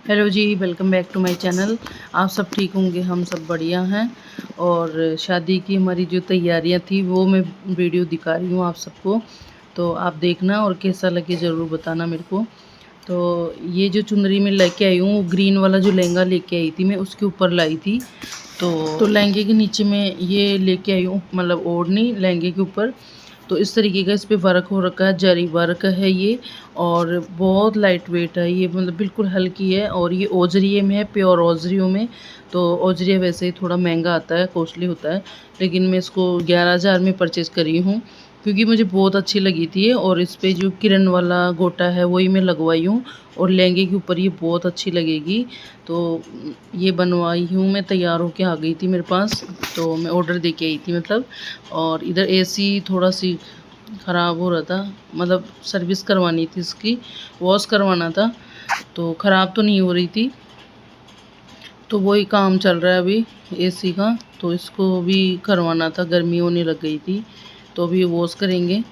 Hello जी, welcome back to my channel. आप सब ठीक होंगे, हम सब बढ़िया हैं। और शादी की हमारी जो तैयारियां थी वो मैं वीडियो दिखा रही हूँ आप सबको, तो आप देखना और कैसा लगे ज़रूर बताना मेरे को। तो ये जो चुनरी मैं लेके आई हूँ, ग्रीन वाला जो लहंगा लेके आई थी मैं उसके ऊपर लाई थी। तो लहंगे के नीचे मैं ये लेके आई हूँ, मतलब ओढ़नी लहंगे के ऊपर। तो इस तरीके का इस पे वर्क हो रखा है, जरी वर्क है ये। और बहुत लाइट वेट है ये, मतलब बिल्कुल हल्की है। और ये ओजरिये में है, प्योर ओजरियों में। तो ओजरिया वैसे ही थोड़ा महंगा आता है, कॉस्टली होता है, लेकिन मैं इसको 11,000 में परचेज़ करी हूँ क्योंकि मुझे बहुत अच्छी लगी थी। और इस पे जो किरण वाला गोटा है वही मैं लगवाई हूँ, और लहंगे के ऊपर ये बहुत अच्छी लगेगी। तो ये बनवाई हूँ मैं, तैयार होके आ गई थी मेरे पास, तो मैं ऑर्डर दे के आई थी मतलब। और इधर एसी थोड़ा सी ख़राब हो रहा था, मतलब सर्विस करवानी थी इसकी, वॉश करवाना था। तो ख़राब तो नहीं हो रही थी, तो वही काम चल रहा है अभी एसी का। तो इसको भी करवाना था, गर्मी होने लग गई थी, तो अभी वॉश करेंगे।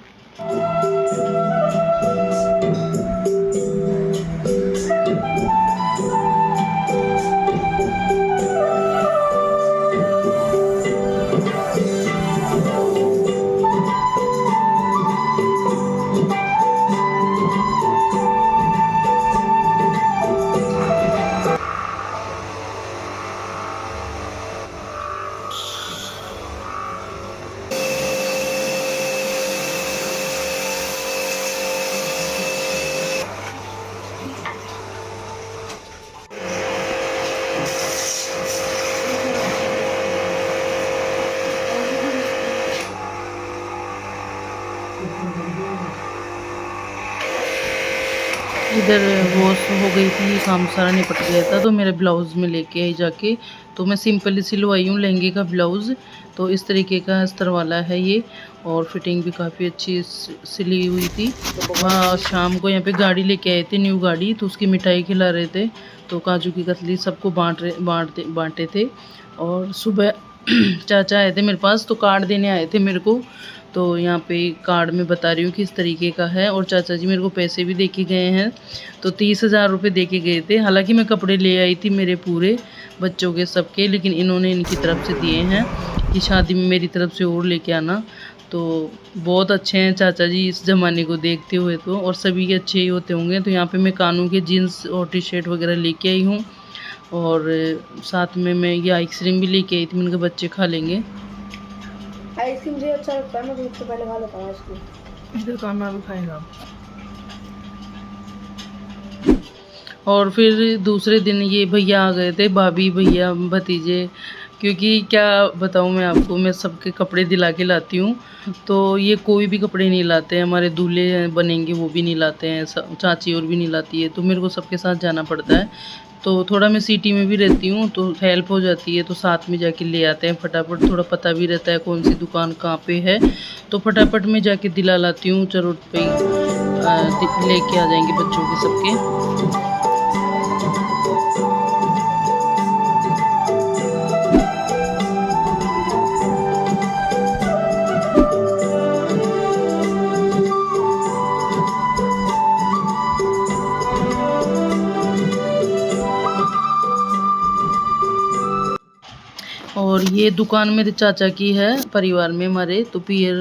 इधर वॉश हो गई थी, ये काम सारा निपट गया था, तो मेरे ब्लाउज़ में लेके आई जाके। तो मैं सिंपली सिलवाई हूँ लहंगे का ब्लाउज़। तो इस तरीके का अस्तर वाला है ये, और फिटिंग भी काफ़ी अच्छी सिली हुई थी। वहाँ शाम को यहाँ पे गाड़ी लेके आए थे, न्यू गाड़ी, तो उसकी मिठाई खिला रहे थे। तो काजू की कतली सबको बांटे थे। और सुबह चाचा आए थे मेरे पास, तो कार्ड देने आए थे मेरे को। तो यहाँ पे कार्ड में बता रही हूँ कि इस तरीके का है। और चाचा जी मेरे को पैसे भी दे के गए हैं, तो 30,000 रुपये दे के गए थे। हालांकि मैं कपड़े ले आई थी मेरे पूरे बच्चों के सबके, लेकिन इन्होंने इनकी तरफ से दिए हैं कि शादी में मेरी तरफ से और लेके आना। तो बहुत अच्छे हैं चाचा जी इस ज़माने को देखते हुए तो, और सभी के अच्छे ही होते होंगे। तो यहाँ पे मैं कानों के जीन्स और टी शर्ट वगैरह लेके आई हूँ। और साथ में मैं ये आइसक्रीम भी लेके आई थी, मैंने कहा बच्चे खा लेंगे। आइसक्रीम मुझे अच्छा लगता है, मैं सबसे पहले खा लेता हूँ आइसक्रीम। इधर खाना भी खाएगा। और फिर दूसरे दिन ये भैया आ गए थे, भाभी भैया भतीजे। क्योंकि क्या बताऊँ मैं आपको, मैं सबके कपड़े दिला के लाती हूँ, तो ये कोई भी कपड़े नहीं लाते हैं। हमारे दूल्हे बनेंगे वो भी नहीं लाते हैं, चाची और भी नहीं लाती है, तो मेरे को सबके साथ जाना पड़ता है। तो थोड़ा मैं सिटी में भी रहती हूँ तो हेल्प हो जाती है, तो साथ में जाके ले आते हैं फटाफट। थोड़ा पता भी रहता है कौन सी दुकान कहाँ पे है, तो फटाफट में जाके दिला लाती हूँ। चलो भाई लेके आ जाएंगे बच्चों के सबके। और ये दुकान मेरे चाचा की है, परिवार में हमारे तो पियर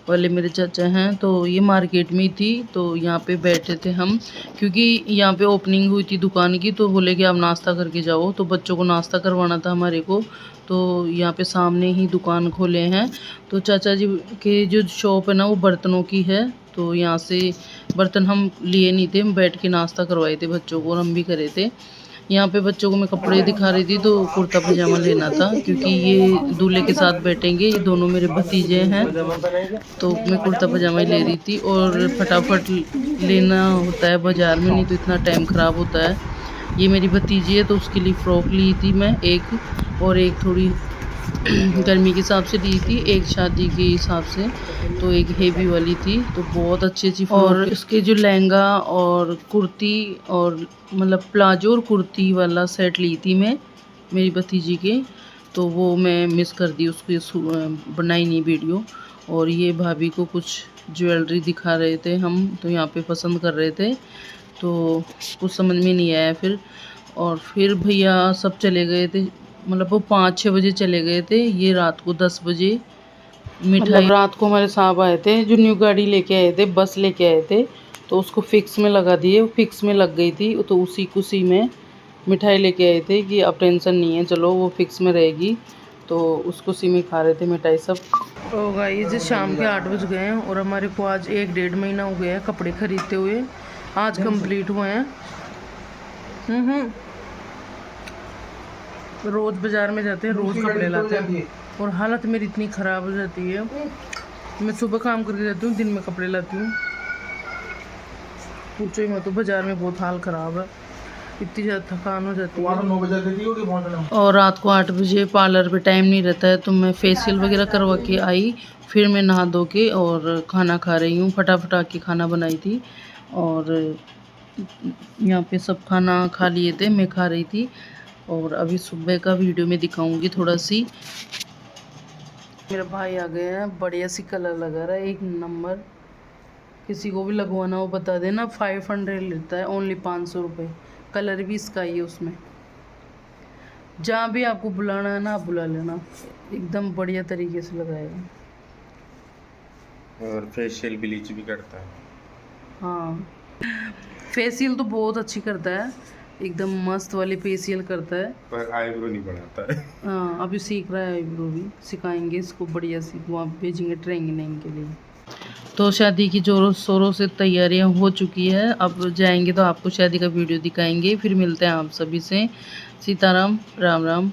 वाले मेरे चाचा हैं। तो ये मार्केट में थी, तो यहाँ पे बैठे थे हम, क्योंकि यहाँ पे ओपनिंग हुई थी दुकान की। तो बोले कि आप नाश्ता करके जाओ, तो बच्चों को नाश्ता करवाना था हमारे को। तो यहाँ पे सामने ही दुकान खोले हैं। तो चाचा जी के जो शॉप है ना वो बर्तनों की है, तो यहाँ से बर्तन हम लिए नहीं थे, हम बैठ के नाश्ता करवाए थे बच्चों को, और हम भी करे थे। यहाँ पे बच्चों को मैं कपड़े दिखा रही थी, तो कुर्ता पजामा लेना था, क्योंकि ये दूल्हे के साथ बैठेंगे, ये दोनों मेरे भतीजे हैं। तो मैं कुर्ता पजामा ही ले रही थी, और फटाफट लेना होता है बाज़ार में, नहीं तो इतना टाइम ख़राब होता है। ये मेरी भतीजी है, तो उसके लिए फ़्रॉक ली थी मैं एक, और एक थोड़ी गर्मी के हिसाब से ली थी, एक शादी के हिसाब से, तो एक हेवी वाली थी। तो बहुत अच्छी अच्छी। और इसके जो लहंगा और कुर्ती और मतलब प्लाजो और कुर्ती वाला सेट ली थी मैं मेरी भतीजी के, तो वो मैं मिस कर दी, उसकी बनाई नहीं वीडियो। और ये भाभी को कुछ ज्वेलरी दिखा रहे थे हम, तो यहाँ पे पसंद कर रहे थे, तो कुछ समझ में नहीं आया फिर। और फिर भैया सब चले गए थे, मतलब वो 5-6 बजे चले गए थे, ये रात को 10 बजे मिठाई। रात को हमारे साहब आए थे जो न्यू गाड़ी लेके आए थे, बस लेके आए थे, तो उसको फिक्स में लगा दिए, वो फिक्स में लग गई थी, तो उसी में मिठाई लेके आए थे कि अब टेंशन नहीं है, चलो वो फिक्स में रहेगी, तो उसको उसी में खा रहे थे मिठाई सब। तो गाइस शाम के 8 बज गए हैं और हमारे को आज 1-1.5 महीना हो गया है कपड़े खरीदते हुए, आज कंप्लीट हुए हैं। रोज़ बाज़ार में जाते हैं, रोज़ कपड़े लाते हैं और हालत मेरी इतनी ख़राब हो जाती है। मैं सुबह काम करके जाती हूँ, दिन में कपड़े लाती हूँ, पूछो ही मत, तो बाज़ार में बहुत हाल ख़राब है, इतनी ज़्यादा थकान हो जाती है। 9 बजे और रात को 8 बजे पार्लर पे टाइम नहीं रहता है, तो मैं फेशियल वगैरह करवा के आई, फिर मैं नहा धो के और खाना खा रही हूँ, फटाफट आके खाना बनाई थी और यहाँ पे सब खाना खा लिए थे, मैं खा रही थी। और अभी सुबह का वीडियो में दिखाऊंगी थोड़ा सी। मेरा भाई आ गया है, बढ़िया सी कलर लगा रहा है, एक नंबर। किसी को भी लगवाना हो बता देना, 500 लेता है, ओनली 500 रुपये। कलर भी इसका ही है उसमें। जहाँ भी आपको बुलाना है ना, आप बुला लेना, एकदम बढ़िया तरीके से लगाएगा। और फेशियल ब्लीच भी करता है। हाँ, फेशियल तो बहुत अच्छी करता है, एकदम मस्त वाली फेशियल करता है, पर आईब्रो नहीं बनाता है। हाँ अभी सीख रहा है, आईब्रो भी सिखाएंगे इसको, बढ़िया सी वहाँ भेजेंगे ट्रेनिंग के लिए। तो शादी की जोरों शोरों से तैयारियां हो चुकी है, अब जाएंगे तो आपको शादी का वीडियो दिखाएंगे। फिर मिलते हैं आप सभी से। सीताराम, राम राम।